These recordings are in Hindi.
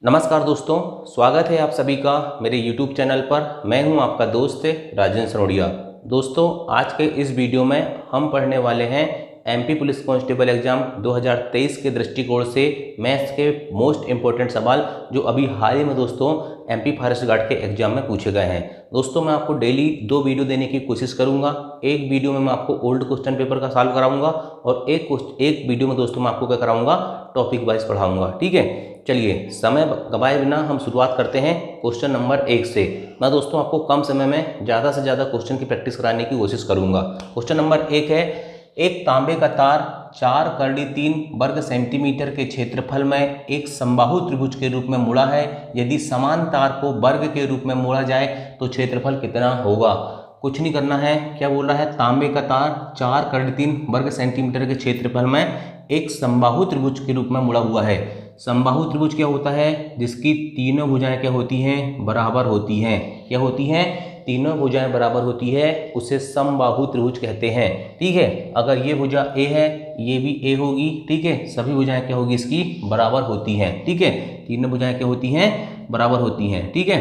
नमस्कार दोस्तों, स्वागत है आप सभी का मेरे YouTube चैनल पर। मैं हूं आपका दोस्त राजेंद्र सरोड़िया। दोस्तों, आज के इस वीडियो में हम पढ़ने वाले हैं एमपी पुलिस कांस्टेबल एग्जाम 2023 के दृष्टिकोण से मैथ्स के मोस्ट इंपॉर्टेंट सवाल जो अभी हाल ही में दोस्तों एमपी फॉरेस्ट गार्ड के एग्जाम में पूछे गए हैं। दोस्तों, मैं आपको डेली 2 वीडियो देने की कोशिश करूंगा। एक वीडियो में मैं आपको ओल्ड क्वेश्चन पेपर का सॉल्व कराऊंगा और एक वीडियो में दोस्तों मैं आपको क्या कराऊंगा, टॉपिक वाइज पढ़ाऊंगा। ठीक है, चलिए समय गवाए बिना हम शुरुआत करते हैं क्वेश्चन नंबर 1 से। मैं दोस्तों आपको कम समय में ज़्यादा से ज़्यादा क्वेश्चन की प्रैक्टिस कराने की कोशिश करूंगा। क्वेश्चन नंबर 1 है, एक तांबे का तार 4 करड़ी 3 वर्ग सेंटीमीटर के क्षेत्रफल में एक समबाहु त्रिभुज के रूप में मुड़ा है। यदि समान तार को वर्ग के रूप में मोड़ा जाए तो क्षेत्रफल कितना होगा। कुछ नहीं करना है, क्या बोल रहा है, तांबे का तार 4 करड़ी 3 वर्ग सेंटीमीटर के क्षेत्रफल में एक समबाहु त्रिभुज के रूप में मुड़ा हुआ है। समबाहु त्रिभुज क्या होता है, जिसकी तीनों भुजाएं क्या होती हैं, बराबर होती हैं। क्या होती हैं, तीनों भुजाएं बराबर होती है, उसे समबाहु त्रिभुज कहते हैं। ठीक है, अगर ये भुजा ए है, ये भी ए होगी। ठीक है, सभी भुजाएं क्या होगी, इसकी बराबर होती हैं। ठीक है, तीनों भुजाएं क्या होती हैं, बराबर होती हैं। ठीक है,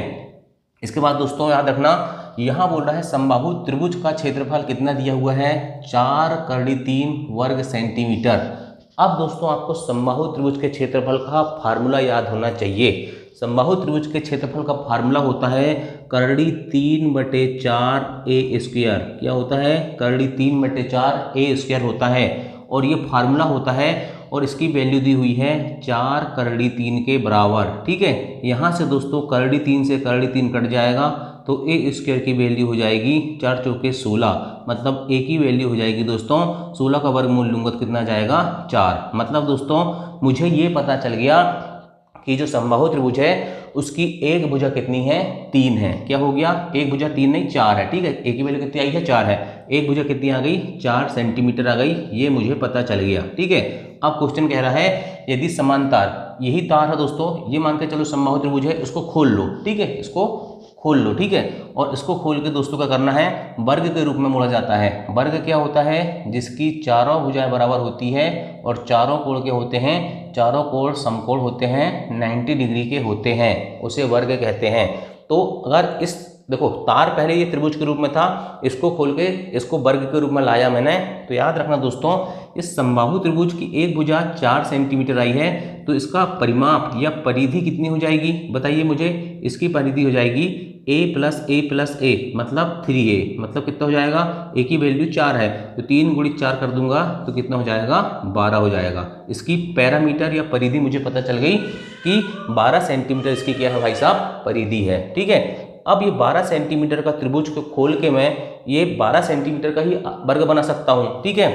इसके बाद दोस्तों याद रखना, यहाँ बोल रहा है समबाहु त्रिभुज का क्षेत्रफल कितना दिया हुआ है, 4 करड़ी 3 वर्ग सेंटीमीटर। अब दोस्तों आपको समबाहु त्रिभुज के क्षेत्रफल का फार्मूला याद होना चाहिए। समबाहु त्रिभुज के क्षेत्रफल का फार्मूला होता है करड़ी 3/4 ए स्क्वायर। क्या होता है, करड़ी 3/4 ए स्क्वायर होता है और ये फार्मूला होता है और इसकी वैल्यू दी हुई है 4 करड़ी 3 के बराबर। ठीक है, यहाँ से दोस्तों करड़ी 3 से करड़ी 3 कट जाएगा तो ए स्क्वायर की वैल्यू हो जाएगी 4 चौके 16, मतलब ए की वैल्यू हो जाएगी दोस्तों 16 का वर्गमूल लूंगा तो कितना जाएगा, 4। मतलब दोस्तों मुझे ये पता चल गया कि जो समबाहु त्रिभुज है उसकी एक भुजा कितनी है, 3 है। क्या हो गया, एक भुजा 3 नहीं 4 है। ठीक है, ए की वैल्यू कितनी आई है, 4 है। एक भुजा कितनी आ गई, 4 सेंटीमीटर आ गई, ये मुझे पता चल गया। ठीक है, अब क्वेश्चन कह रहा है यदि समान तार, यही तार है दोस्तों, ये मान के चलो समबाहु त्रिभुज है, इसको खोल लो। ठीक है, इसको खोल लो। ठीक है, और इसको खोल के दोस्तों क्या करना है, वर्ग के रूप में मोड़ा जाता है। वर्ग क्या होता है, जिसकी चारों भुजाएं बराबर होती है और चारों कोण के होते हैं, चारों कोण समकोण होते हैं, 90 डिग्री के होते हैं, उसे वर्ग कहते हैं। तो अगर इस देखो तार पहले ये त्रिभुज के रूप में था, इसको खोल के इसको वर्ग के रूप में लाया मैंने, तो याद रखना दोस्तों इस समबाहु त्रिभुज की एक भुजा 4 सेंटीमीटर आई है तो इसका परिमाप या परिधि कितनी हो जाएगी, बताइए मुझे। इसकी परिधि हो जाएगी a प्लस ए मतलब 3a, मतलब कितना हो जाएगा, a की वैल्यू 4 है तो 3 × 4 कर दूंगा तो कितना हो जाएगा, 12 हो जाएगा। इसकी पैरामीटर या परिधि मुझे पता चल गई कि 12 सेंटीमीटर इसकी क्या है भाई साहब, परिधि है। ठीक है, अब ये 12 सेंटीमीटर का त्रिभुज को खोल के मैं ये 12 सेंटीमीटर का ही वर्ग बना सकता हूँ। ठीक है,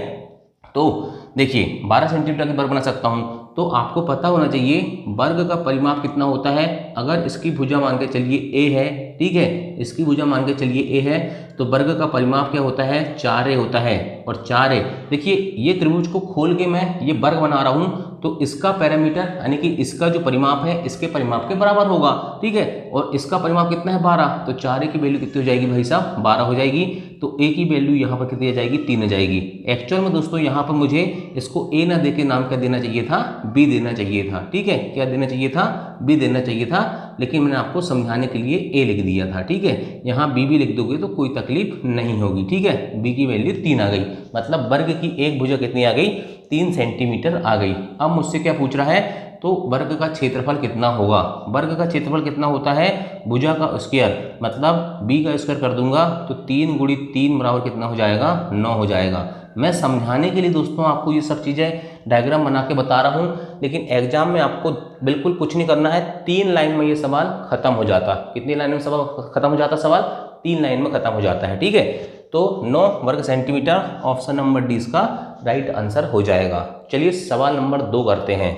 तो देखिए 12 सेंटीमीटर का वर्ग बना सकता हूँ, तो आपको पता होना चाहिए वर्ग का परिमाप कितना होता है। अगर इसकी भुजा मान के चलिए a है, ठीक है, इसकी भुजा मान के चलिए a है तो वर्ग का परिमाप क्या होता है, 4a होता है। और 4a देखिए ये त्रिभुज को खोल के मैं ये वर्ग बना रहा हूँ तो इसका पैरामीटर यानी कि इसका जो परिमाप है इसके परिमाप के बराबर होगा। ठीक है, और इसका परिमाप कितना है, 12, तो 4a की वैल्यू कितनी हो जाएगी भाई साहब, 12 हो जाएगी। तो a की वैल्यू यहाँ पर कितनी आ जाएगी, 3 आ जाएगी। एक्चुअल में दोस्तों यहाँ पर मुझे इसको a ना दे के नाम क्या देना चाहिए था, b देना चाहिए था। ठीक है, क्या देना चाहिए था, b देना चाहिए था, लेकिन मैंने आपको समझाने के लिए a लिख दिया था। ठीक है, यहाँ b भी लिख दोगे तो कोई तकलीफ नहीं होगी। ठीक है, b की वैल्यू 3 आ गई, मतलब वर्ग की एक भुजा कितनी आ गई, 3 सेंटीमीटर आ गई। अब मुझसे क्या पूछ रहा है, तो वर्ग का क्षेत्रफल कितना होगा। वर्ग का क्षेत्रफल कितना होता है, भुजा का स्क्वायर, मतलब b का स्क्वायर कर दूंगा तो 3 × 3 बराबर कितना हो जाएगा, 9 हो जाएगा। मैं समझाने के लिए दोस्तों आपको ये सब चीज़ें डायग्राम बना के बता रहा हूँ, लेकिन एग्जाम में आपको बिल्कुल कुछ नहीं करना है। 3 लाइन में ये सवाल खत्म हो जाता। कितनी लाइन में सवाल खत्म हो जाता, सवाल 3 लाइन में खत्म हो जाता है। ठीक है, तो 9 वर्ग सेंटीमीटर ऑप्शन नंबर डी इसका राइट आंसर हो जाएगा। चलिए सवाल नंबर 2 करते हैं।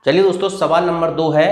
चलिए दोस्तों सवाल नंबर 2 है,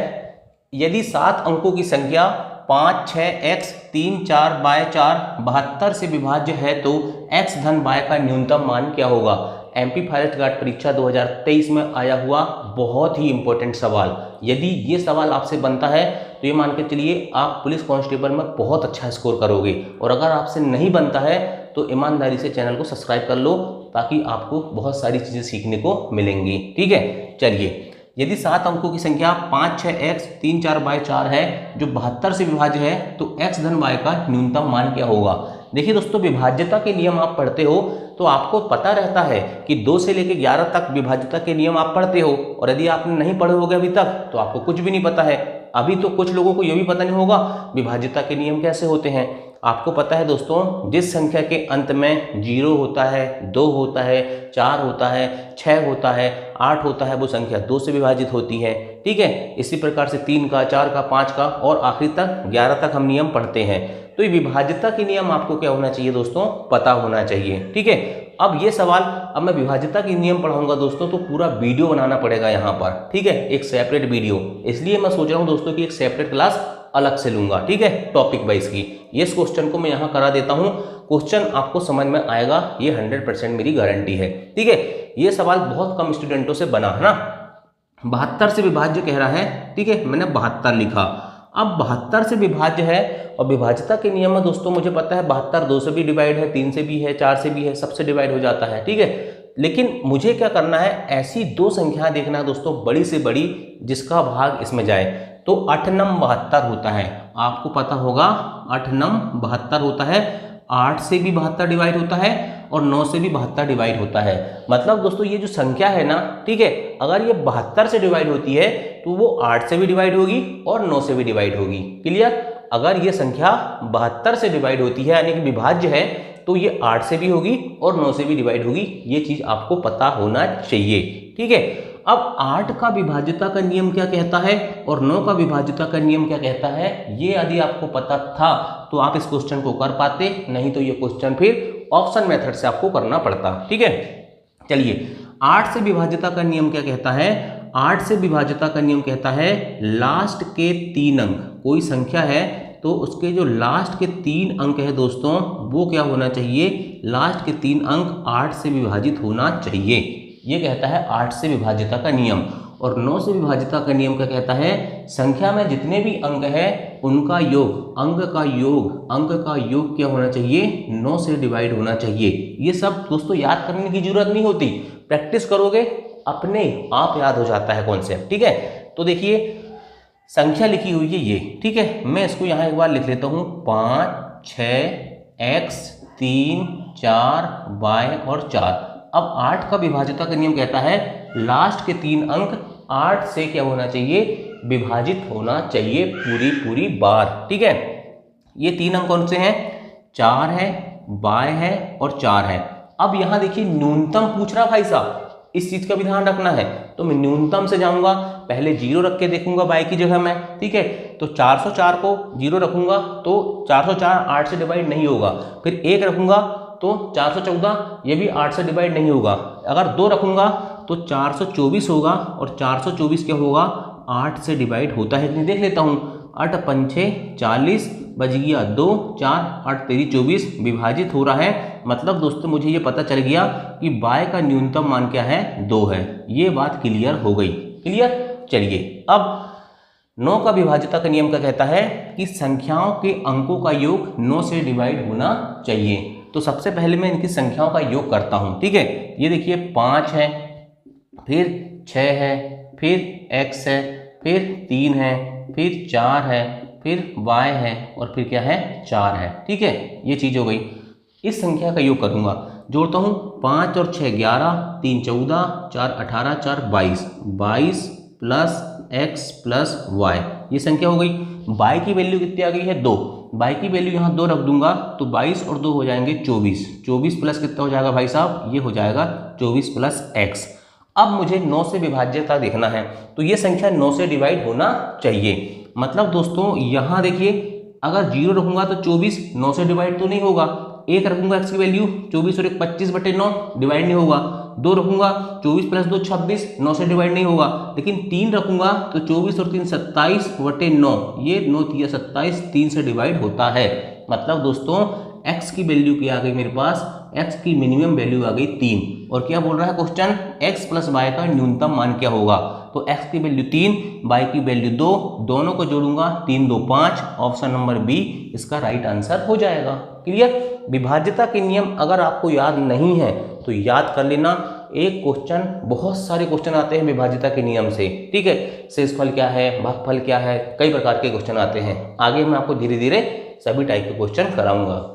यदि 7 अंकों की संख्या 5, 6, x 3, 4 बाय 4 72 से विभाज्य है तो x धन y का न्यूनतम मान क्या होगा। एमपी फॉरेस्ट गार्ड परीक्षा 2023 में आया हुआ बहुत ही इंपॉर्टेंट सवाल। यदि ये सवाल आपसे बनता है तो ये मान के चलिए आप पुलिस कांस्टेबल में बहुत अच्छा स्कोर करोगे, और अगर आपसे नहीं बनता है तो ईमानदारी से चैनल को सब्सक्राइब कर लो ताकि आपको बहुत सारी चीज़ें सीखने को मिलेंगी। ठीक है, चलिए यदि 7 अंकों की संख्या 5, 6, x 3, 4 बाय 4 है जो 72 से विभाज्य है तो x धन y का न्यूनतम मान क्या होगा। देखिए दोस्तों, विभाज्यता के नियम आप पढ़ते हो तो आपको पता रहता है कि 2 से लेकर 11 तक विभाज्यता के नियम आप पढ़ते हो, और यदि आपने नहीं पढ़े होगे अभी तक तो आपको कुछ भी नहीं पता है। अभी तो कुछ लोगों को यह भी पता नहीं होगा विभाज्यता के नियम कैसे होते हैं। आपको पता है दोस्तों, जिस संख्या के अंत में 0 होता है, 2 होता है, 4 होता है, 6 होता है, 8 होता है, वो संख्या 2 से विभाजित होती है। ठीक है, इसी प्रकार से 3 का, 4 का, 5 का और आखिरी तक 11 तक हम नियम पढ़ते हैं। तो ये विभाज्यता के नियम आपको क्या होना चाहिए दोस्तों, पता होना चाहिए। ठीक है, अब ये सवाल, अब मैं विभाज्यता के नियम पढ़ाऊंगा दोस्तों तो पूरा वीडियो बनाना पड़ेगा यहाँ पर। ठीक है, एक सेपरेट वीडियो, इसलिए मैं सोच रहा हूँ दोस्तों कि एक सेपरेट क्लास अलग से लूंगा। ठीक है, टॉपिक वाइज की। ये इस क्वेश्चन को मैं यहाँ करा देता हूँ, क्वेश्चन आपको समझ में आएगा, ये 100% मेरी गारंटी है। ठीक है, ये सवाल बहुत कम स्टूडेंटों से बना है ना। 72 से विभाज्य कह रहा है। ठीक है, मैंने 72 लिखा। अब 72 से विभाज्य है और विभाज्यता के नियम में दोस्तों मुझे पता है 72 2 से भी डिवाइड है, 3 से भी है, 4 से भी है, सबसे डिवाइड हो जाता है। ठीक है, लेकिन मुझे क्या करना है, ऐसी 2 संख्याएं देखना है दोस्तों बड़ी से बड़ी जिसका भाग इसमें जाए। तो 8 नम 72 होता है, आपको पता होगा 8 नम 72 होता है। 8 से भी 72 डिवाइड होता है और 9 से भी 72 डिवाइड होता है। मतलब दोस्तों ये जो संख्या है ना, ठीक है, अगर ये 72 से डिवाइड होती है तो वो 8 से भी डिवाइड होगी और 9 से भी डिवाइड होगी। क्लियर? अगर ये संख्या 72 से डिवाइड होती है यानी कि विभाज्य है तो ये 8 से भी होगी और 9 से भी डिवाइड होगी। ये चीज आपको पता होना चाहिए। ठीक है, अब 8 का विभाज्यता का नियम क्या कहता है और 9 का विभाज्यता का नियम क्या कहता है, ये यदि आपको पता था तो आप इस क्वेश्चन को कर पाते, नहीं तो ये क्वेश्चन फिर ऑप्शन मेथड से आपको करना पड़ता। ठीक है, चलिए 8 से विभाज्यता का नियम क्या कहता है। 8 से विभाज्यता का नियम कहता है लास्ट के 3 अंक, कोई संख्या है तो उसके जो लास्ट के 3 अंक है दोस्तों वो क्या होना चाहिए, लास्ट के 3 अंक 8 से विभाजित होना चाहिए। ये कहता है 8 से विभाज्यता का नियम। और 9 से विभाज्यता का नियम क्या कहता है, संख्या में जितने भी अंक है उनका योग, अंक का योग क्या होना चाहिए, 9 से डिवाइड होना चाहिए। ये सब दोस्तों याद करने की जरूरत नहीं होती, प्रैक्टिस करोगे अपने आप याद हो जाता है कॉन्सेप्ट। ठीक है, तो देखिए संख्या लिखी हुई है ये। ठीक है, मैं इसको यहाँ एक बार लिख लेता हूँ, 5, 6, x 3, 4 y और 4। अब 8 का विभाज्यता का नियम कहता है लास्ट के 3 अंक 8 से क्या होना चाहिए, विभाजित होना चाहिए पूरी बार। ठीक है, ये 3 अंक कौन से हैं, 4 है, y है और 4 है। अब यहाँ देखिए न्यूनतम पूछ रहा भाई साहब, इस चीज का भी ध्यान रखना है। तो मैं न्यूनतम से जाऊंगा, पहले 0 रख के देखूंगा y की जगह में। ठीक है, तो 404 को 0 रखूंगा तो 404 8 से डिवाइड नहीं होगा। फिर 1 रखूंगा तो 414, ये भी 8 से डिवाइड नहीं होगा। अगर 2 रखूंगा तो 424 होगा और 424 क्या होगा, 8 से डिवाइड होता है कि नहीं देख लेता हूँ। 8 पंछे 40, बच गया 2, 4 8 तेरी 24, विभाजित हो रहा है। मतलब दोस्तों मुझे ये पता चल गया कि y का न्यूनतम मान क्या है, 2 है। ये बात क्लियर हो गई। क्लियर? चलिए अब 9 का विभाज्यता का नियम क्या कहता है कि संख्याओं के अंकों का योग 9 से डिवाइड होना चाहिए। तो सबसे पहले मैं इनकी संख्याओं का योग करता हूं। ठीक है, ये देखिए 5 है, फिर 6 है, फिर x है, फिर 3 है, फिर 4 है, फिर y है और फिर क्या है, 4 है। ठीक है, ये चीज हो गई। इस संख्या का योग करूंगा, जोड़ता हूं, 5 और 6 11, 3 14, 4 18, 4 22, 22 प्लस x प्लस y, ये संख्या हो गई। y की वैल्यू कितनी आ गई है, 2। y की वैल्यू यहाँ 2 रख दूंगा तो 22 और 2 हो जाएंगे 24। 24 प्लस कितना हो जाएगा भाई साहब, ये हो जाएगा 24 प्लस x। अब मुझे 9 से विभाज्यता देखना है, तो ये संख्या 9 से डिवाइड होना चाहिए। मतलब दोस्तों यहाँ देखिए, अगर 0 रखूंगा तो 24 9 से डिवाइड तो नहीं होगा। 1 रखूंगा x की वैल्यू 24 और 1 25/9, डिवाइड नहीं होगा। 2 रखूंगा 24 प्लस 2 26, 9 से डिवाइड नहीं होगा। लेकिन 3 रखूंगा तो 24 और 3 27/9, ये 9 3 27, 3 से डिवाइड होता है। मतलब दोस्तों x की वैल्यू क्या आ गई मेरे पास, x की मिनिमम वैल्यू आ गई 3। और क्या बोल रहा है क्वेश्चन, x प्लस y का न्यूनतम मान क्या होगा। तो x की वैल्यू 3, y की वैल्यू 2, दोनों को जोड़ूंगा 3 2 5, ऑप्शन नंबर बी इसका राइट आंसर हो जाएगा। क्लियर? विभाज्यता के नियम अगर आपको याद नहीं है तो याद कर लेना, एक क्वेश्चन, बहुत सारे क्वेश्चन आते हैं विभाज्यता के नियम से, ठीक है। शेषफल क्या है, भागफल क्या है, कई प्रकार के क्वेश्चन आते हैं। आगे मैं आपको धीरे धीरे सभी टाइप के क्वेश्चन कराऊंगा।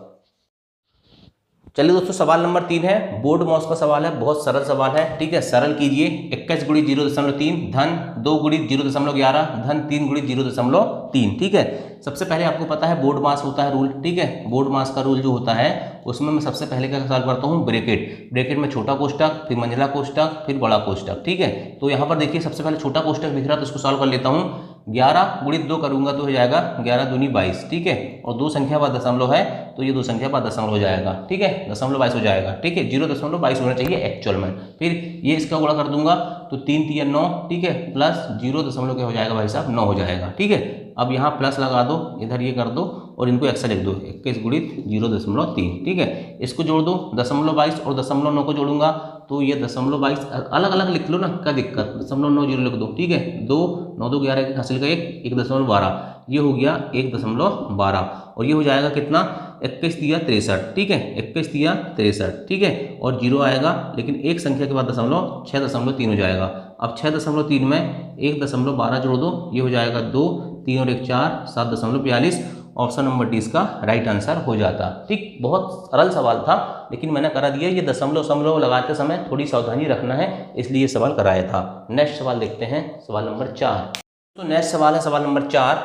चलिए दोस्तों, सवाल नंबर 3 है, बोर्ड माउस का सवाल है, बहुत सरल सवाल है, ठीक है। सरल कीजिए। 21 गुणित 0.3 धन 2 गुणित 0.11 धन 3 गुणित 0.3, ठीक है। सबसे पहले आपको पता है बोर्ड मास होता है रूल, ठीक है। बोर्ड मास का रूल जो होता है उसमें मैं सबसे पहले क्या सॉल्व करता हूँ, ब्रैकेट में छोटा कोष्टक, फिर मंझला कोष्टक, फिर बड़ा कोष्टक, ठीक है। तो यहाँ पर देखिए सबसे पहले छोटा कोष्टक दिख रहा है तो उसको सॉल्व कर लेता हूँ। 11 गुणित 2 करूंगा तो हो जाएगा 11 दूनी 22, ठीक है। और 2 संख्या बाद दशमलव है तो ये 2 संख्या बाद दशमलव हो जाएगा, ठीक है। दशमलव 22 हो जाएगा, ठीक है। 0.22 होना चाहिए एक्चुअल में। फिर ये इसका गुणा कर दूंगा तो 3 3 9, ठीक है, प्लस 0 क्या हो जाएगा भाई साहब, 9 हो जाएगा, ठीक है। अब यहाँ प्लस लगा दो, इधर ये कर दो और इनको एक्स्ट्रा लिख दो, 21 गुणित 0.3, ठीक है। इसको जोड़ दो, 0.22 और 0.9 को जोड़ूंगा तो ये 0.22 अलग अलग लिख लो ना, क्या दिक्कत, 0.90 लिख दो, ठीक है। 2 9 2 11 हासिल का 1.12, ये हो गया 1.12 और ये हो जाएगा कितना, 21 तिया 63, ठीक है। 21 तिया 63, ठीक है। और 0 आएगा लेकिन एक संख्या के बाद दशमलव 6.3 हो जाएगा। अब 6.3 में 1.12 जोड़ दो, ये हो जाएगा 2, 3 और 1 4, 7.42। ऑप्शन नंबर डी इसका राइट आंसर हो जाता, ठीक। बहुत सरल सवाल था लेकिन मैंने करा दिया। ये दशमलव लगाते समय थोड़ी सावधानी रखना है, इसलिए ये सवाल कराया था। नेक्स्ट सवाल देखते हैं, सवाल नंबर 4। तो नेक्स्ट सवाल है सवाल नंबर 4।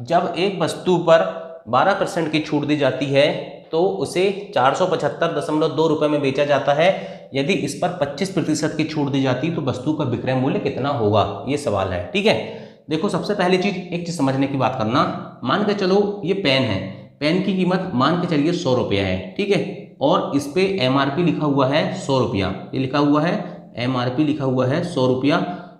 जब एक वस्तु पर 12% की छूट दी जाती है तो उसे 475.2 रुपये में बेचा जाता है। यदि इस पर 25% की छूट दी जाती तो वस्तु का विक्रय मूल्य कितना होगा, ये सवाल है, ठीक है। देखो सबसे पहली चीज, एक चीज समझने की बात करना, मान के चलो ये पेन है, पेन की कीमत मान के चलिए 100 रुपया है, ठीक है। और इस पे MRP लिखा हुआ है 100 रुपया, ये लिखा हुआ है MRP लिखा हुआ है 100 रुपया,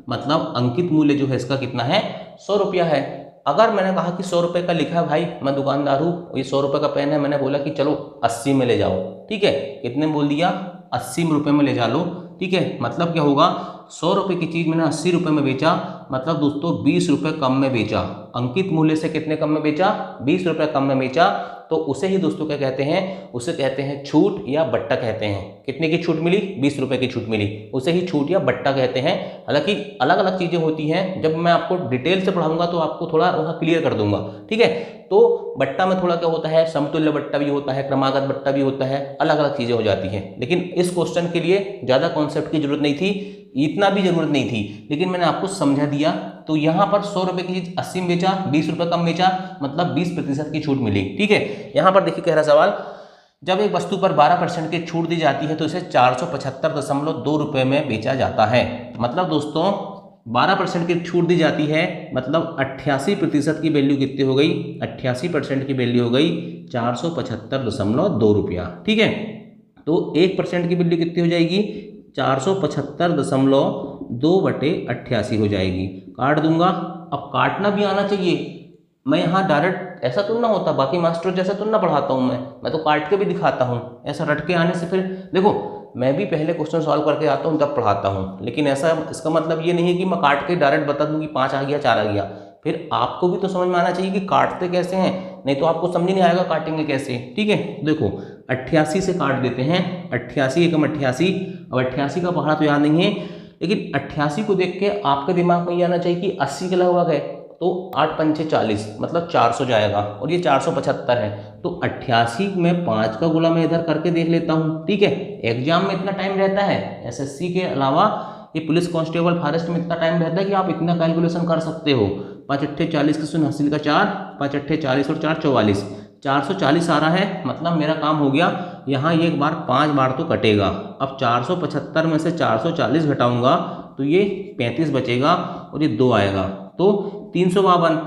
मतलब अंकित मूल्य जो है इसका कितना है, 100 रुपया है। अगर मैंने कहा कि 100 रुपये का लिखा है, भाई मैं दुकानदार हूँ, ये 100 रुपये का पेन है, मैंने बोला कि चलो 80 में ले जाओ, ठीक है। कितने बोल दिया, 80 रुपये में ले जा लो, ठीक है। मतलब क्या होगा, 100 रुपये की चीज़ मैंने 80 रुपये में बेचा, मतलब दोस्तों 20 रुपये कम में बेचा। अंकित मूल्य से कितने कम में बेचा, 20 रुपये कम में बेचा। तो उसे ही दोस्तों क्या कहते हैं, उसे कहते हैं छूट या बट्टा कहते हैं। कितने की छूट मिली, 20 रुपये की छूट मिली, उसे ही छूट या बट्टा कहते हैं। हालांकि अलग अलग चीज़ें होती हैं, जब मैं आपको डिटेल से पढ़ाऊंगा तो आपको थोड़ा वहाँ क्लियर कर दूंगा, ठीक है। तो बट्टा में थोड़ा क्या होता है, समतुल्य बट्टा भी होता है, क्रमागत बट्टा भी होता है, अलग अलग चीज़ें हो जाती हैं। लेकिन इस क्वेश्चन के लिए ज़्यादा कॉन्सेप्ट की जरूरत नहीं थी, इतना भी जरूरत नहीं थी, लेकिन मैंने आपको समझा दिया। तो यहाँ पर 100 रुपये की चीज़ 80 में बेचा, 20 रुपये कम बेचा, मतलब 20% की छूट मिली, ठीक है। यहाँ पर देखिए कह रहा सवाल, जब एक वस्तु पर 12% की छूट दी जाती है तो इसे 475.2 रुपये में बेचा जाता है। मतलब दोस्तों 12% की छूट दी जाती है, मतलब 88% की वैल्यू कितनी हो गई, 88% की वैल्यू हो गई 475.2 रुपया, ठीक है। तो 1% की वैल्यू कितनी हो जाएगी, 475.2/88 हो जाएगी। काट दूंगा। अब काटना भी आना चाहिए, मैं यहाँ डायरेक्ट ऐसा तो ना होता, बाकी मास्टर जैसा तो ना पढ़ाता हूँ मैं तो काट के भी दिखाता हूँ। ऐसा रट के आने से फिर देखो, मैं भी पहले क्वेश्चन सॉल्व करके आता हूँ तब पढ़ाता हूँ, लेकिन ऐसा इसका मतलब ये नहीं है कि मैं काट के डायरेक्ट बता दूँ कि 5 आ गया 4 आ गया। फिर आपको भी तो समझ में आना चाहिए कि काटते कैसे हैं, नहीं तो आपको समझ नहीं आएगा काटेंगे कैसे, ठीक है। देखो 88 से काट देते हैं, 88 एकम 88। अब 88 का पहाड़ा तो याद नहीं है, लेकिन 88 को देख के आपके दिमाग में ये आना चाहिए कि 80 के लगभग है, तो 8 पंचे 40, मतलब 400 जाएगा, और ये 475 है। तो 88 में 5 का गुणा मैं इधर करके देख लेता हूँ, ठीक है। एग्जाम में इतना टाइम रहता है, SSC के अलावा ये पुलिस कांस्टेबल फॉरेस्ट में इतना टाइम रहता है कि आप इतना कैलकुलेशन कर सकते हो। 5 अट्ठे 40 का 0 हासिल का 4, 5 अट्ठे 40 और 4 44, 440 आ रहा है, मतलब मेरा काम हो गया। यहाँ एक बार 5 बार तो कटेगा। अब 475 में से 440 घटाऊंगा तो ये 35 बचेगा और ये 2 आएगा, तो 352।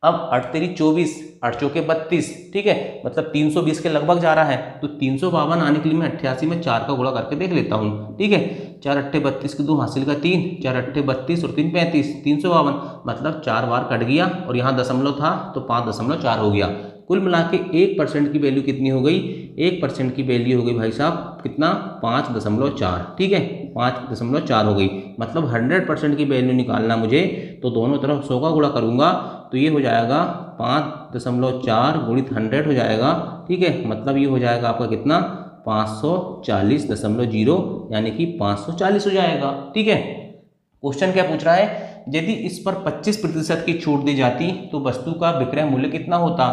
अब 8 तेरी 24, 8 चौके 32, ठीक है, मतलब 320 के लगभग जा रहा है। तो 352 आने के लिए मैं 88 में 4 का गुणा करके देख लेता हूँ, ठीक है। 4 अट्ठे 32 के 2 हासिल का 3, 4 अट्ठे 32 और 3 35, 352, मतलब 4 बार कट गया और यहाँ दशमलव था तो 5.4 हो गया। कुल मिला के 1% की वैल्यू कितनी हो गई, 1% की वैल्यू हो गई भाई साहब कितना, 5.4, ठीक है, 5.4 हो गई। मतलब 100% की वैल्यू निकालना मुझे, तो दोनों तरफ 100 का गुणा करूंगा तो ये हो जाएगा 5.4 गुणित 100 हो जाएगा, ठीक है। मतलब ये हो जाएगा आपका कितना, 540.0 यानी कि 540 हो जाएगा। ठीक है, क्वेश्चन क्या पूछ रहा है, यदि इस पर 25% की छूट दी जाती तो वस्तु का विक्रय मूल्य कितना होता।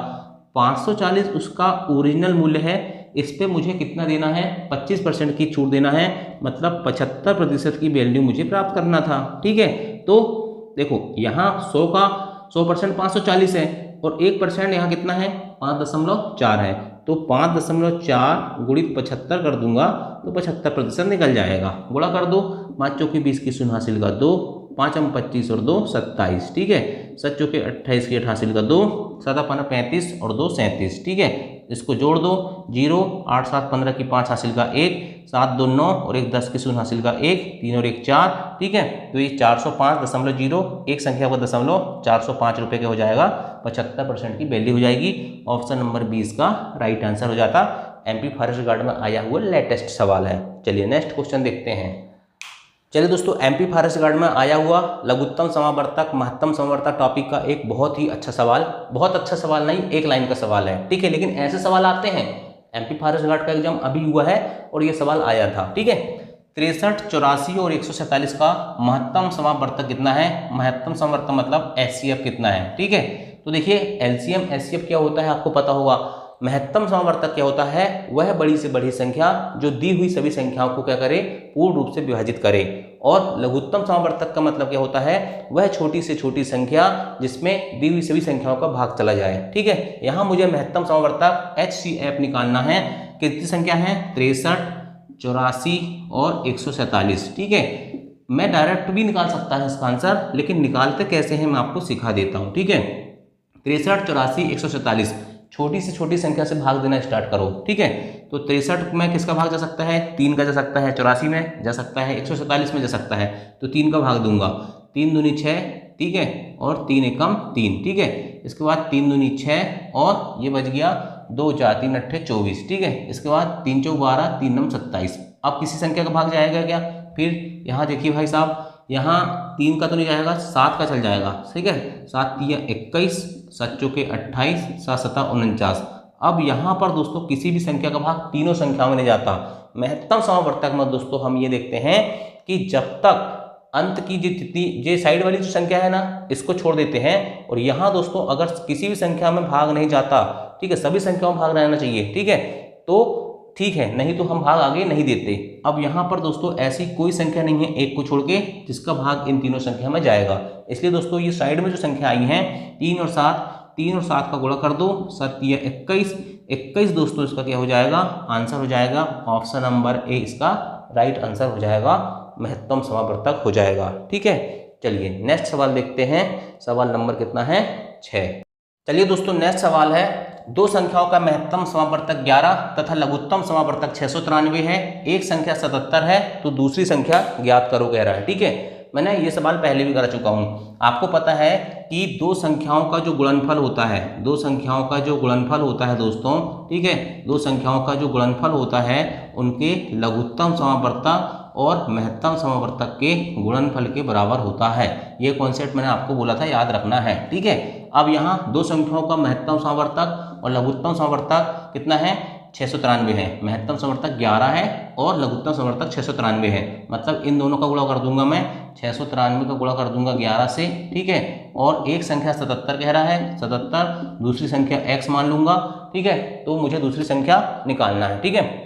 540 उसका ओरिजिनल मूल्य है, इस पे मुझे कितना देना है, 25% की छूट देना है, मतलब 75% की वैल्यू मुझे प्राप्त करना था। ठीक है, तो देखो यहाँ 100% 540 है और 1% यहाँ कितना है, 5.4 है, तो 5.4 गुणित 75 कर दूंगा तो 75% निकल जाएगा। गुणा कर दो, 5 चौके 20 की शून्य हासिल का 2, 5 हम 25 और 2 27। ठीक है, 7 चौके 28 की 8 हासिल का 2, 7 अपन 35 और 2 37। ठीक है, इसको जोड़ दो, 0 8 7 15 की 5 हासिल का 1, 7 2 9 और 1 10 की शून्य हासिल का 1, 3 और 1 4। ठीक है, तो ये 405.0 एक संख्या का दशमलव 405 रुपये का हो जाएगा, 75% की वैल्यू हो जाएगी। ऑप्शन नंबर 20 का राइट आंसर हो जाता। एमपी फॉरेस्ट गार्ड में आया हुआ लेटेस्ट सवाल है। चलिए नेक्स्ट क्वेश्चन देखते हैं। चलिए दोस्तों, एमपी फॉरेस्ट गार्ड में आया हुआ लघुत्तम समावर्तक महत्तम समावर्तक टॉपिक का एक बहुत ही अच्छा सवाल, बहुत अच्छा सवाल नहीं, एक लाइन का सवाल है। ठीक है, लेकिन ऐसे सवाल आते हैं, एमपी फॉरेस्ट गार्ड का एग्जाम अभी हुआ है और ये सवाल आया था। ठीक है, 63, 84 और 147 का महत्तम समावर्तक कितना है। महत्तम समावर्तक मतलब एचसीएफ कितना है। ठीक है, तो देखिए एलसीएम एचसीएफ क्या होता है आपको पता होगा। महत्तम समावर्तक क्या होता है, वह बड़ी से बड़ी संख्या जो दी हुई सभी संख्याओं को क्या करे, पूर्ण रूप से विभाजित करे। और लघुत्तम समावर्तक का मतलब क्या होता है, वह छोटी से छोटी संख्या जिसमें दी हुई सभी संख्याओं का भाग चला जाए। ठीक है, यहाँ मुझे महत्तम समावर्तक एचसीएफ निकालना है। कितनी संख्या है, 63, 84 और 147। ठीक है, मैं डायरेक्ट भी निकाल सकता है इसका आंसर, लेकिन निकालते कैसे हैं मैं आपको सिखा देता हूँ। ठीक है, 63, 84, 147 छोटी से छोटी संख्या से भाग देना स्टार्ट करो। ठीक है, तो 63 में किसका भाग जा सकता है, 3 का जा सकता है, 84 में जा सकता है, 147 में जा सकता है, तो 3 का भाग दूंगा। 3 दूनी 6, ठीक है, और 3 एकम 3। ठीक है, इसके बाद 3 दूनी 6 और ये बच गया 2 4 3 8 24। ठीक है, इसके बाद 3 चौक 12, 3 9 27। अब किसी संख्या का भाग जाएगा क्या, फिर यहाँ देखिए भाई साहब, यहाँ 3 का तो नहीं जाएगा, 7 का चल जाएगा। ठीक है, 7 3 21, 7 चौके 28, 7 7 49। अब यहाँ पर दोस्तों किसी भी संख्या का भाग तीनों संख्याओं में नहीं जाता। महत्तम समावर्तक में दोस्तों हम ये देखते हैं कि जब तक अंत की जितनी ये साइड वाली जो संख्या है ना, इसको छोड़ देते हैं। और यहाँ दोस्तों अगर किसी भी संख्या में भाग नहीं जाता, ठीक है, सभी संख्याओं में भाग रहना चाहिए। ठीक है, तो ठीक है, नहीं तो हम भाग आगे नहीं देते। अब यहाँ पर दोस्तों ऐसी कोई संख्या नहीं है एक को छोड़ के जिसका भाग इन तीनों संख्या में जाएगा। इसलिए दोस्तों ये साइड में जो संख्या आई हैं 3 और 7 का गुणा कर दो, 7 या 21 दोस्तों इसका क्या हो जाएगा, आंसर हो जाएगा ऑप्शन नंबर ए इसका राइट आंसर हो जाएगा, महत्तम समावर्तक हो जाएगा। ठीक है, चलिए नेक्स्ट सवाल देखते हैं। सवाल नंबर कितना है, 6। चलिए दोस्तों नेक्स्ट सवाल है, दो संख्याओं का महत्तम समावर्तक 11 तथा लघुत्तम समावर्तक 693 है। एक संख्या 77 है तो दूसरी संख्या ज्ञात करो कह रहा है। ठीक है, मैंने ये सवाल पहले भी कर चुका हूँ। आपको पता है कि दो संख्याओं का जो गुणनफल होता है, दो संख्याओं का जो गुणनफल होता है दोस्तों, ठीक है, दो संख्याओं का जो गुणनफल होता है उनके लघुत्तम समावर्तक और महत्तम समावर्तक के गुणनफल के बराबर होता है। ये कॉन्सेप्ट मैंने आपको बोला था, याद रखना है। ठीक है, अब यहाँ दो संख्याओं का महत्तम समावर्तक और लघुत्तम समावर्तक कितना है, 693 है। महत्तम समावर्तक 11 है और लघुत्तम समावर्तक 693 है। मतलब इन दोनों का गुणा कर दूंगा मैं, 693 का गुणा कर दूंगा 11 से। ठीक है, और एक संख्या 77 कह रहा है, 77, दूसरी संख्या x मान लूंगा। ठीक है, तो मुझे दूसरी संख्या निकालना है। ठीक है,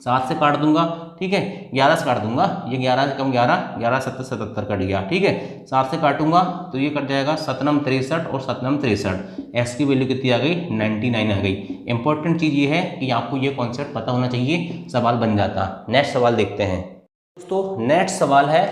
7 से काट दूंगा। ठीक है, 11 से काट दूंगा, ये 11 से कम 11, 11 7 77 कट गया। ठीक है, 7 से काटूंगा तो ये कट जाएगा 7 9 63 और 7 9 63। एक्स की वैल्यू कितनी आ गई, 99 आ गई। इंपॉर्टेंट चीज़ ये है कि आपको ये कॉन्सेप्ट पता होना चाहिए, सवाल बन जाता। नेक्स्ट सवाल देखते हैं दोस्तों। नेक्स्ट सवाल है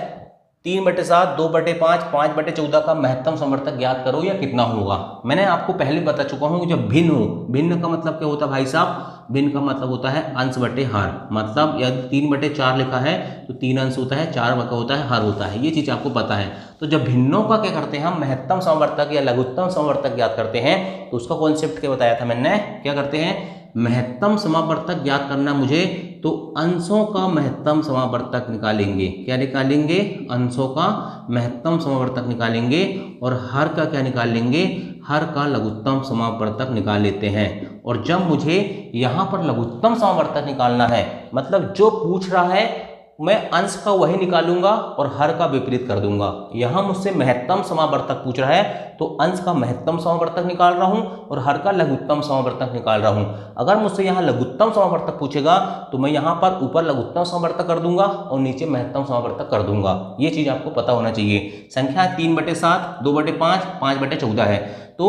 3/7, 2/5, 5/14 का महत्तम समावर्तक ज्ञात करो या कितना होगा। मैंने आपको पहले बता चुका हूँ, जब भिन्न हो, भिन्न का मतलब क्या होता है भाई साहब, भिन्न का मतलब होता है अंश बटे हार। मतलब यदि 3/4 लिखा है तो 3 अंश होता है, 4 का होता है, हार होता है। ये चीज़ आपको पता है। तो जब भिन्नों का क्या करते हैं हम, महत्तम समावर्तक या लघुत्तम समावर्तक ज्ञात करते हैं, तो उसका कॉन्सेप्ट क्या बताया था मैंने, क्या करते हैं, महत्तम समावर्तक ज्ञात करना मुझे तो अंशों का महत्तम समावर्तक निकालेंगे। क्या निकालेंगे? अंशों का महत्तम समावर्तक निकालेंगे और हर का क्या निकाल लेंगे? हर का लघुत्तम समावर्तक निकाल लेते हैं। और जब मुझे यहाँ पर लघुत्तम समावर्तक निकालना है, मतलब जो पूछ रहा है मैं अंश का वही निकालूंगा और हर का विपरीत कर दूंगा। यहां मुझसे महत्तम समावर्तक पूछ रहा है तो अंश का महत्तम समावर्तक निकाल रहा हूं और हर का लघुत्तम समावर्तक निकाल रहा हूं। अगर मुझसे यहां लघुत्तम समावर्तक पूछेगा तो मैं यहां पर ऊपर लघुत्तम समावर्तक कर दूंगा और नीचे महत्तम समावर्तक कर दूंगा। ये चीज आपको पता होना चाहिए। संख्या 3/7, 2/5, 5/14 है। तो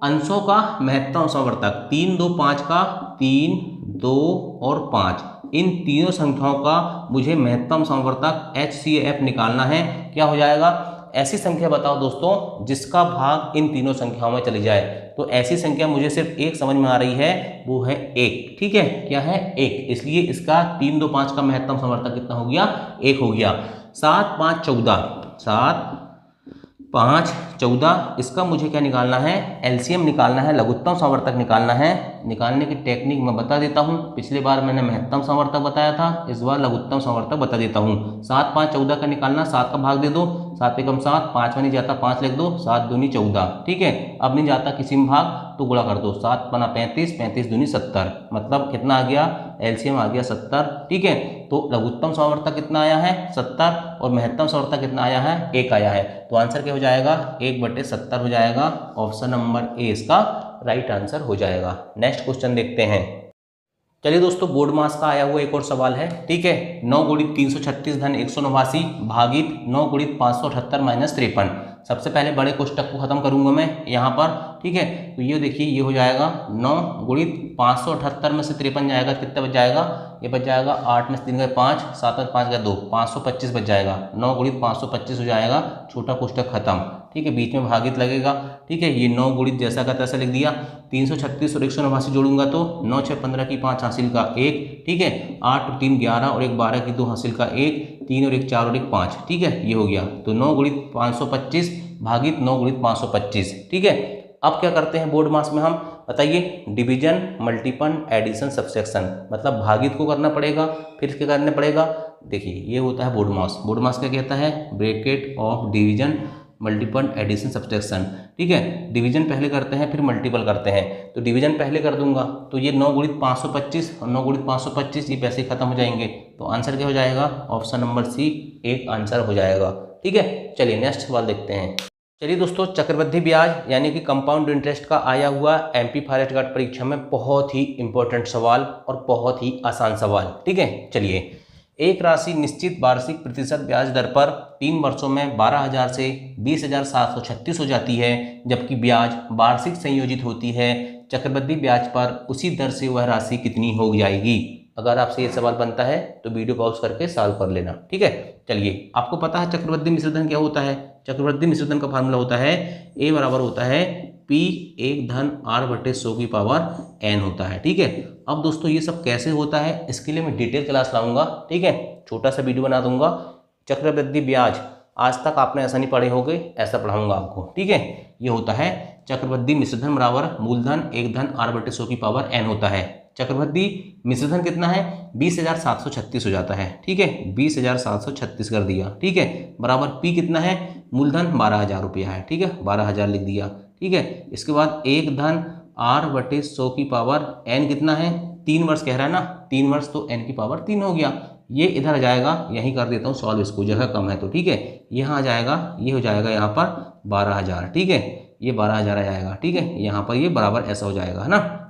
अंशों का महत्तम समावर्तक 3, 2, 5 का 3, 2 और 5, इन तीनों संख्याओं का मुझे महत्तम समावर्तक HCF निकालना है। क्या हो जाएगा? ऐसी संख्या बताओ दोस्तों जिसका भाग इन तीनों संख्याओं में चली जाए। तो ऐसी संख्या मुझे सिर्फ एक समझ में आ रही है, वो है 1। ठीक है, क्या है? 1। इसलिए इसका 3, 2, 5 का महत्तम समावर्तक कितना हो गया? 1 हो गया। 7, 5, 14, 7, 5, 14, इसका मुझे क्या निकालना है? एलसीएम निकालना है, लघुत्तम समावर्तक निकालना है। निकालने की टेक्निक मैं बता देता हूं। पिछले बार मैंने महत्तम समावर्तक बताया था, इस बार लघुत्तम समावर्तक बता देता हूं। 7, 5, 14 का निकालना, 7 का भाग दे दो, 7 एकम 7, 5 में नहीं जाता 5 लिख दो, 7 दूनी 14। ठीक है, अब नहीं जाता किसी में भाग तो गुणा कर दो, 7 पना 35, 35 दूनी 70, मतलब कितना आ गया? एलसीएम आ गया 70। ठीक है, तो लघुत्तम समावर्तक कितना आया है? 70 और महत्तम समावर्तक कितना आया है? 1 आया है। तो आंसर क्या हो जाएगा? 1/70 हो जाएगा। ऑप्शन नंबर ए इसका राइट आंसर हो जाएगा। नेक्स्ट क्वेश्चन देखते हैं। चलिए दोस्तों, बोर्ड मास का आया हुआ एक और सवाल है। ठीक है, 9 × 336 धन 189 भागित 9 × 578 - 53। सबसे पहले बड़े कोष्टक को खत्म करूंगा मैं यहाँ पर। ठीक है, तो ये देखिए ये हो जाएगा 9 × 578 में से 53 जाएगा, कितना बच जाएगा? ये बच जाएगा 8 में से 3 गए 5, 7 में 5 गए 2, 525 बच जाएगा। 9 × 525 हो जाएगा, छोटा कोष्टक खत्म। ठीक है, बीच में भागित लगेगा। ठीक है, ये 9 × जैसा का तैसा लिख दिया। 336 और 189 जोड़ूंगा तो 9, 6, 15 की 5 हासिल का 1। ठीक है, 8 और 3 11 और 1 12 की 2 हासिल का 1, 3 और 1 4 और 1 5। ठीक है, ये हो गया। तो 9 × 525 भागित 9 × 525। ठीक है, अब क्या करते हैं बोर्ड मास में हम? बताइए। डिवीजन, मल्टीपल, एडिशन, सब्सट्रैक्शन, मतलब भागित को करना पड़ेगा, फिर क्या करना पड़ेगा? देखिए ये होता है बोर्ड मास। बोर्ड मास क्या कहता है? Bracket of division, multiple, addition, subtraction. ठीक है, डिवीजन पहले करते हैं फिर मल्टीपल करते हैं। तो डिवीजन पहले कर दूंगा तो ये 9 × 525 और 9 × 525 ये पैसे खत्म हो जाएंगे। तो आंसर क्या हो जाएगा? ऑप्शन नंबर सी एक आंसर हो जाएगा। ठीक है, चलिए नेक्स्ट सवाल देखते हैं। चलिए दोस्तों, चक्रवृद्धि ब्याज यानी कि कंपाउंड इंटरेस्ट का आया हुआ MP फॉरेस्ट गार्ड परीक्षा में बहुत ही इंपॉर्टेंट सवाल और बहुत ही आसान सवाल। ठीक है, चलिए। एक राशि निश्चित वार्षिक प्रतिशत ब्याज दर पर 3 वर्षों में 12,000 से 20,736 हो जाती है, जबकि ब्याज वार्षिक संयोजित होती है। चक्रवृद्धि ब्याज पर उसी दर से वह राशि कितनी हो जाएगी? अगर आपसे ये सवाल बनता है तो वीडियो पॉज करके सॉल्व कर लेना। ठीक है, चलिए। आपको पता है चक्रवृद्धि मिश्रधन क्या होता है? चक्रवृद्धि मिश्रधन का फार्मूला होता है A बराबर होता है P 1 धन R/100 की पावर n होता है। ठीक है, अब दोस्तों ये सब कैसे होता है इसके लिए मैं डिटेल क्लास लाऊंगा। ठीक है, छोटा सा वीडियो बना दूंगा। चक्रवृद्धि ब्याज आज तक आपने ऐसा नहीं पढ़े होंगे, ऐसा पढ़ाऊंगा आपको। ठीक है, ये होता है चक्रवृद्धि मिश्रधन बराबर मूलधन 1 धन R/100 की पावर n होता है। चक्रवृद्धि मिश्रधन कितना है? 20,736 हो जाता है। ठीक है, 20,736 कर दिया। ठीक है, बराबर P कितना है? मूलधन 12,000 रुपया है। ठीक है, 12,000 लिख दिया। ठीक है, इसके बाद 1 धन R/100 की पावर n कितना है? 3 वर्ष कह रहा है ना, 3 वर्ष तो n की पावर 3 हो गया। ये इधर आ जाएगा, यहीं कर देता हूँ सॉल्व, इसको जगह कम है तो। ठीक है, यहाँ आ जाएगा, ये हो जाएगा यहाँ पर 12,000। ठीक है, ये 12,000 आ जाएगा। ठीक है, यहाँ पर ये बराबर ऐसा हो जाएगा, है ना।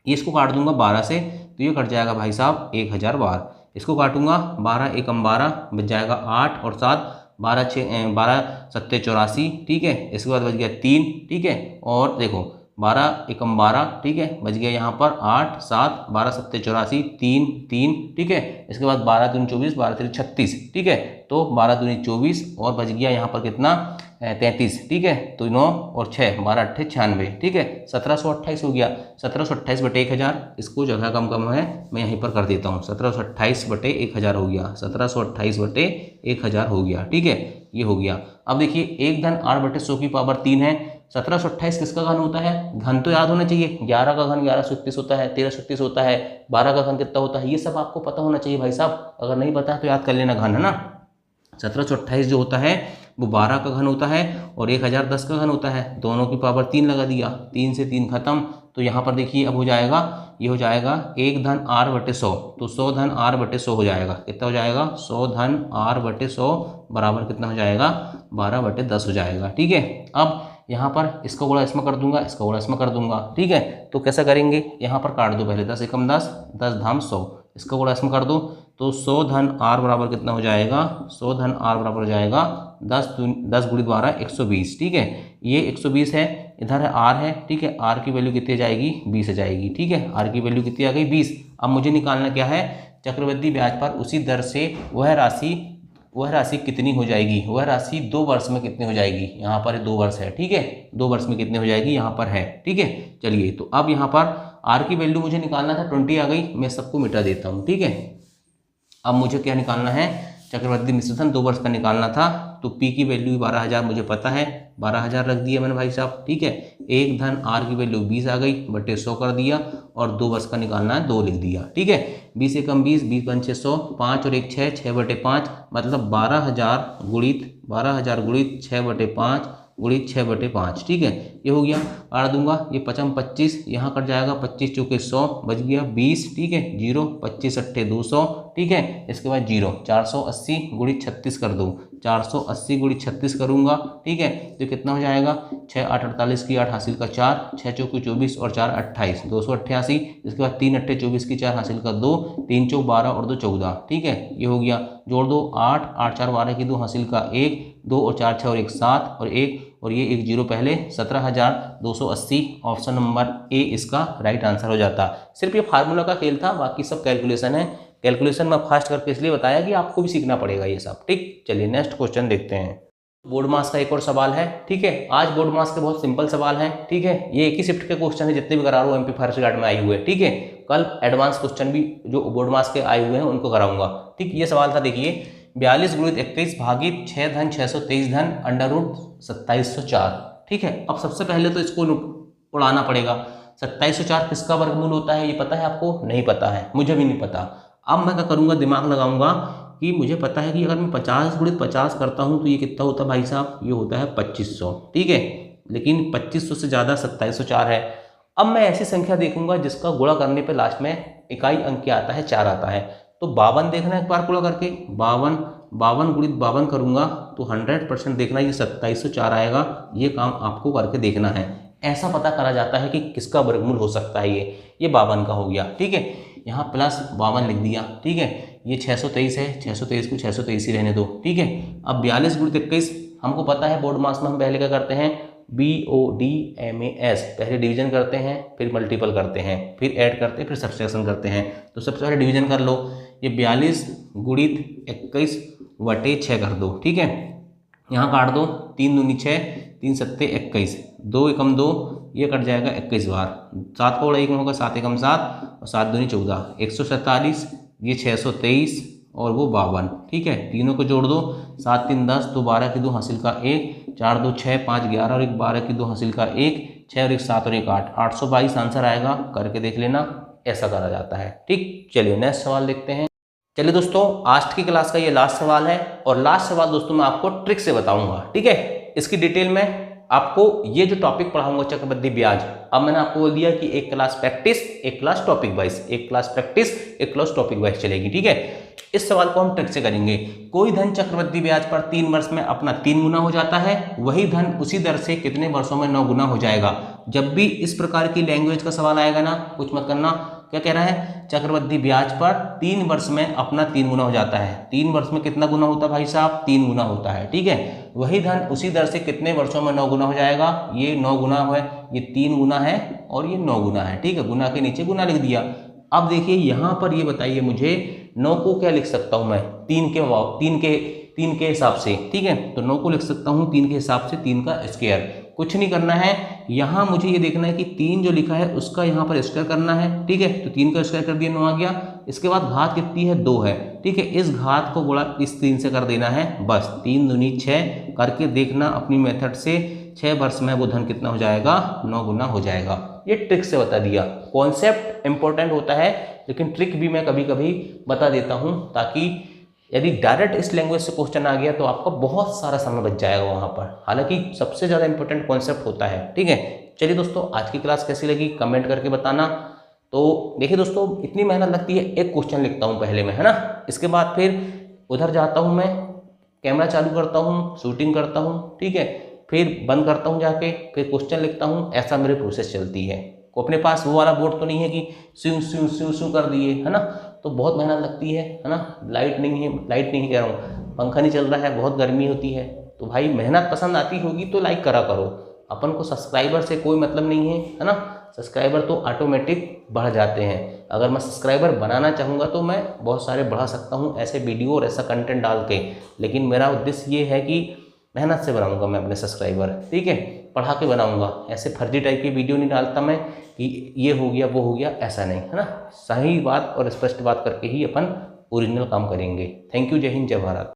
इसको काट दूंगा 12 से तो ये कट जाएगा भाई साहब 1,000 बार। इसको काटूंगा 12 एकम 12 बच जाएगा 8 और 7, 12 7 84। ठीक है, इसके बाद बच गया 3। ठीक है, और देखो 12 एकम 12। ठीक है, बच गया यहाँ पर 8 7, 12 7 84, 3 3। ठीक है, इसके बाद 12 दूनी 24, 12 3 36। ठीक है, तो 12 दूनी 24 और बच गया यहाँ पर कितना? 33। ठीक है, तो 9 और 6, 12 8 96। ठीक है, 1728 हो गया। 1728 बटे 1,000, इसको जगह कम है मैं यहीं पर कर देता हूँ। 1728 बटे 1,000 हो गया। 1728 बटे 1,000 हो गया। ठीक है, ये हो गया। अब देखिए 1 धन R/100 की पावर 3 है, 1728 किसका घन होता है? घन तो याद होना चाहिए, 11 का घन 1131 होता है, 1331 होता है, 12 का घन कितना होता है, ये सब आपको पता होना चाहिए भाई साहब। अगर नहीं पता है तो याद कर लेना घन, है ना। 1728 जो होता है वो 12 का घन होता है और 1010 का घन होता है। दोनों की पावर 3 लगा दिया, 3 से 3 खत्म। तो यहाँ पर देखिए अब हो जाएगा, ये हो जाएगा 1 धन r बटे 100, तो 100 धन r बटे 100 हो जाएगा। कितना हो जाएगा? 100 धन r बटे 100 बराबर कितना हो जाएगा? 12 बटे 10 हो जाएगा। ठीक है, अब यहाँ पर इसका गुणा इसमें कर दूंगा, इसका गुणा इसमें कर दूंगा। ठीक है, तो कैसा करेंगे? यहाँ पर काट दो पहले, 10 एकम 10, 10 धाम 100, इसका गुणा इसमें कर दो, तो 100 धन r बराबर कितना हो जाएगा? 100 धन r बराबर हो जाएगा 10 गुणित 12 120। ठीक है, ये 120 है, इधर है r है। ठीक है, r की वैल्यू कितनी जाएगी? 20 आ जाएगी। ठीक है, r की वैल्यू कितनी आ गई? 20। अब मुझे निकालना क्या है? चक्रवृद्धि ब्याज पर उसी दर से वह राशि कितनी हो जाएगी? वह राशि 2 वर्ष में कितनी हो जाएगी? यहाँ पर 2 वर्ष है। ठीक है, 2 वर्ष में कितनी हो जाएगी? यहाँ पर है। ठीक है, चलिए, तो अब यहाँ पर r की वैल्यू मुझे निकालना था, 20 आ गई, मैं सबको मिटा देता हूँ। ठीक है, अब मुझे क्या निकालना है? चक्रवृद्धि मिश्र धन 2 वर्ष का निकालना था, तो p की वैल्यू 12,000 मुझे पता है, 12,000 रख दिया मैंने भाई साहब। ठीक है, 1 धन r की वैल्यू 20 आ गई, बटे 100 कर दिया, और 2 वर्ष का निकालना है, 2 लिख दिया। ठीक है, 20 एकम 20, 20 पंचे 100, 5 और 1 6, 6 बटे 5, मतलब 12,000 गुणित 6 बटे 5 गुणित 6 बटे 5। ठीक है, ये हो गया। आड़ दूंगा, ये 5 25, यहाँ कट जाएगा, 25 चौके 100, बच गया 20। ठीक है, 0, 25 अट्ठे 200। ठीक है, इसके बाद 0, 480 गुणित 36 कर दो, 480 गुणित 36 करूंगा। ठीक है, तो कितना हो जाएगा? 6 8 48 की 8 हासिल का 4, 6 चौके 24 और 4 28, 288। इसके बाद 3 अट्ठे 24 की 4 हासिल का 2, 3 चौक 12 और 2 14। ठीक है, ये हो गया। जोड़ दो, 8 8 4 12 की 2 हासिल का 1, 2 और 4 6 और 1 7 और 1 और ये 1 0 पहले, 17,280। ऑप्शन नंबर ए इसका राइट आंसर हो जाता। सिर्फ ये फार्मूला का खेल था, बाकी सब कैलकुलेशन है। कैलकुलेशन में फास्ट करके इसलिए बताया कि आपको भी सीखना पड़ेगा ये सब। ठीक, चलिए नेक्स्ट क्वेश्चन देखते हैं। बोर्ड मास का एक और सवाल है। ठीक है, आज बोर्ड मास के बहुत सिंपल सवाल हैं। ठीक है, ये एक ही शिफ्ट के क्वेश्चन है जितने भी करा रहा हूँ MP फर्स्ट गार्ड में आए हुए। ठीक है, कल एडवांस क्वेश्चन भी जो बोर्ड मास के आए हुए हैं उनको कराऊंगा। ठीक, ये सवाल था, देखिए, 42 गुणित 21 भागित 6 धन 623 धन अंडर रूट 2704। ठीक है, अब सबसे पहले तो इसको उड़ाना पड़ेगा। 2704 किसका वर्गमूल होता है? ये पता है आपको? नहीं पता है, मुझे भी नहीं पता। अब मैं क्या करूंगा? दिमाग लगाऊंगा कि मुझे पता है कि अगर मैं 50 गुणित 50 करता हूं तो ये कितना होता है भाई साहब? ये होता है 2500। ठीक है, लेकिन 2500 से ज़्यादा 2704 है। अब मैं ऐसी संख्या देखूंगा जिसका गुणा करने पे लास्ट में इकाई अंक क्या आता है? 4 आता है। तो 52 देखना एक बार गुणा करके, 52 गुणित 52 करूंगा तो 100% देखना ये 2704 आएगा। ये काम आपको करके देखना है। ऐसा पता करा जाता है कि किसका वर्गमूल हो सकता है। ये 52 का हो गया। ठीक है, यहाँ प्लस 52 लिख दिया। ठीक है, ये 623 है, 623 को 623 ही रहने दो। ठीक है, अब 42 गुणित 21 हमको पता है, बोर्ड मास में हम पहले क्या करते हैं? BODMAS, पहले डिवीजन करते हैं, फिर मल्टीपल करते हैं, फिर ऐड करते हैं, फिर सब्सट्रैक्शन करते हैं। तो सबसे पहले डिवीजन कर लो। ये 42 गुणित 21 बटे 6 कर दो। ठीक है, यहाँ काट दो, 3 दूनी 6, 3 सत्ते 21, 2 एकम 2, ये कट जाएगा 21 बार, 7 का बड़ा 1 होगा, 7 एकम 7 और 7 दूनी 14, 147, ये 623 और वो 52। ठीक है, तीनों को जोड़ दो, 7 3 10, 2 12 की 2 हासिल का 1, 4 2 6, 5 11 और 1 12 की 2 हासिल का 1, 6 और 1 7 और 1 8, 822 आंसर आएगा। करके देख लेना, ऐसा करा जाता है। ठीक, चलिए नेक्स्ट सवाल देखते हैं। चलिए दोस्तों, आज की क्लास का ये लास्ट सवाल है और लास्ट सवाल दोस्तों मैं आपको ट्रिक से बताऊंगा। ठीक है, इसकी डिटेल में आपको ये जो टॉपिक पढ़ाऊंगा चक्रवृद्धि ब्याज, अब मैंने आपको बोल दिया कि एक क्लास प्रैक्टिस, एक क्लास टॉपिक वाइज, एक क्लास प्रैक्टिस, एक क्लास टॉपिक वाइज चलेगी। ठीक है, इस सवाल को हम ट्रिक से करेंगे। कोई धन चक्रवृद्धि ब्याज पर 3 वर्ष में अपना 3 गुना हो जाता है, वही धन उसी दर से कितने वर्षों में 9 गुना हो जाएगा। जब भी इस प्रकार की लैंग्वेज का सवाल आएगा ना, कुछ मत करना। क्या कह रहा है? चक्रवृद्धि ब्याज पर 3 वर्ष में अपना 3 गुना हो जाता है। 3 वर्ष में कितना गुना होता है भाई साहब? 3 गुना होता है। ठीक है, वही धन उसी दर से कितने वर्षों में 9 गुना हो जाएगा। ये 9 गुना है, ये 3 गुना है और ये 9 गुना है। ठीक है, गुना के नीचे गुना लिख दिया। अब देखिए यहाँ पर ये बताइए मुझे 9 को क्या लिख सकता हूँ मैं? 3 के हिसाब से। ठीक है, तो 9 को लिख सकता हूँ 3 के हिसाब से, 3 का स्क्वायर। कुछ नहीं करना है, यहाँ मुझे ये देखना है कि 3 जो लिखा है उसका यहाँ पर स्क्वायर करना है, ठीक है। तो 3 का स्क्वायर कर दिया, 9 आ गया। इसके बाद घात कितनी है, 2 है, ठीक है। इस घात को गुणा इस 3 से कर देना है, बस 3 दूनी 6 करके देखना अपनी मेथड से, 6 वर्ष में वो धन कितना हो जाएगा, 9 गुना हो जाएगा। ये ट्रिक से बता दिया। कॉन्सेप्ट इंपॉर्टेंट होता है, लेकिन ट्रिक भी मैं कभी कभी बता देता हूँ, ताकि यदि डायरेक्ट इस लैंग्वेज से क्वेश्चन आ गया तो आपका बहुत सारा समय बच जाएगा वहाँ पर। हालांकि सबसे ज़्यादा इंपॉर्टेंट कॉन्सेप्ट होता है, ठीक है। चलिए दोस्तों, आज की क्लास कैसी लगी कमेंट करके बताना। तो देखिए दोस्तों, इतनी मेहनत लगती है, एक क्वेश्चन लिखता हूँ पहले में, है ना। इसके बाद फिर उधर जाता हूँ, मैं कैमरा चालू करता हूँ, शूटिंग करता हूँ, ठीक है। फिर बंद करता हूँ जाके, फिर क्वेश्चन लिखता हूँ। ऐसा मेरी प्रोसेस चलती है। को अपने पास वो वाला बोर्ड तो नहीं है कि स्यू स्यू स्यू स्यू कर दिए, है ना। तो बहुत मेहनत लगती है ना। लाइट नहीं है, लाइट नहीं कह रहा हूँ, पंखा नहीं चल रहा है, बहुत गर्मी होती है। तो भाई मेहनत पसंद आती होगी तो लाइक करा करो। अपन को सब्सक्राइबर से कोई मतलब नहीं है ना। सब्सक्राइबर तो ऑटोमेटिक बढ़ जाते हैं। अगर मैं सब्सक्राइबर बनाना चाहूँगा तो मैं बहुत सारे बढ़ा सकता हूँ, ऐसे वीडियो और ऐसा कंटेंट डाल के। लेकिन मेरा उद्देश्य ये है कि मेहनत से बनाऊंगा मैं अपने सब्सक्राइबर, ठीक है। पढ़ा के बनाऊंगा, ऐसे फर्जी टाइप की वीडियो नहीं डालता मैं कि ये हो गया वो हो गया, ऐसा नहीं, है ना। सही बात और स्पष्ट बात करके ही अपन ओरिजिनल काम करेंगे। थैंक यू, जय हिंद, जय भारत।